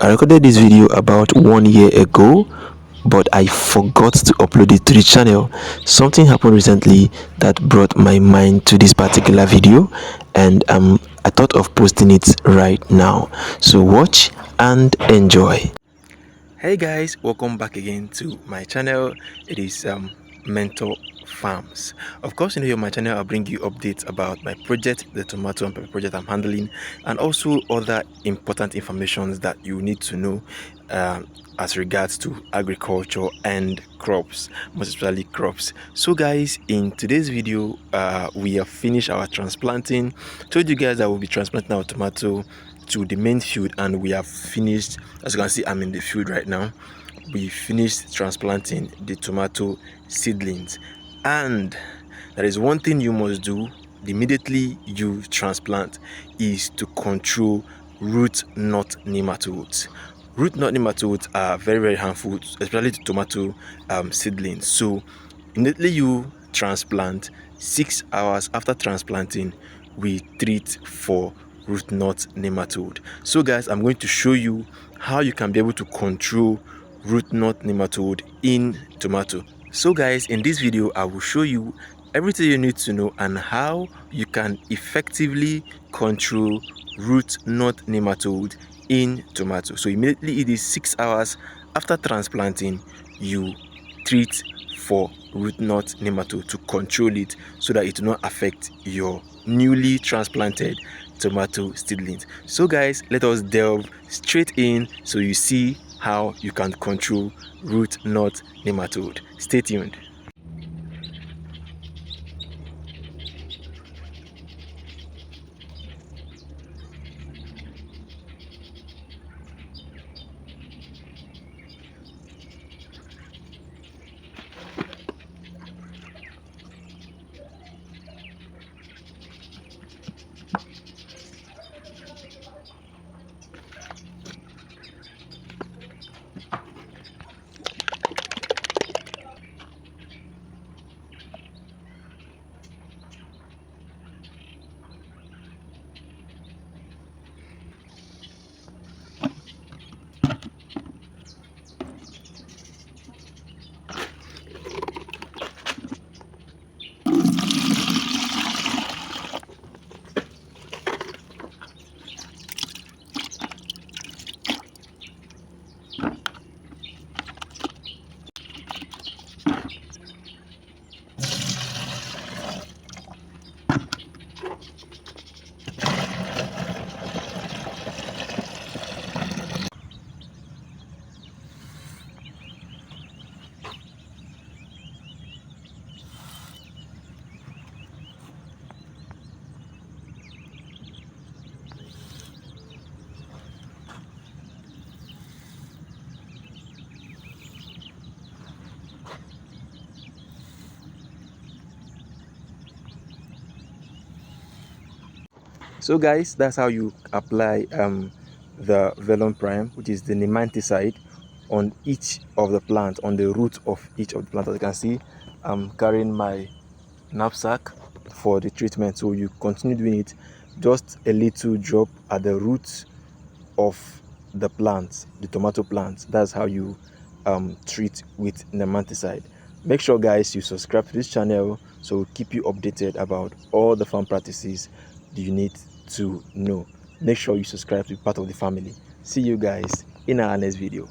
I recorded this video about 1 year ago, but I forgot to upload it to the channel. Something happened recently that brought my mind to this particular video, and I thought of posting it right now. So watch and enjoy. Hey guys, welcome back again to my channel. It is Mentor Farms. Of course, you know, here on my channel I'll bring you updates about my project, the tomato and pepper project I'm handling, and also other important informations that you need to know as regards to agriculture and crops, most especially crops. So guys, in today's video we have finished our transplanting. Told you guys that we'll be transplanting our tomato to the main field, and we have finished. As you can see, I'm in the field right now. We finished transplanting the tomato seedlings, and there is one thing you must do immediately you transplant is to control root knot nematodes. Root knot nematodes are very harmful, especially to tomato seedlings. So immediately you transplant, 6 hours after transplanting, we treat for root knot nematode. So guys, I'm going to show you how you can be able to control root knot nematode in tomato. So guys, in this video I will show you everything you need to know and how you can effectively control root knot nematode in tomato. So immediately it is 6 hours after transplanting, you treat for root knot nematode to control it so that it will not affect your newly transplanted tomato seedlings. So guys, let us delve straight in so you see how you can control root knot nematode. Stay tuned. So guys, that's how you apply the Vellum Prime, which is the Nematicide, on each of the plants, on the root of each of the plants. As you can see, I'm carrying my knapsack for the treatment, so you continue doing it, just a little drop at the roots of the plants, the tomato plants. That's how you treat with Nematicide. Make sure guys you subscribe to this channel so we'll keep you updated about all the farm practices you need to know. Make sure you subscribe to be part of the family. See you guys in our next video.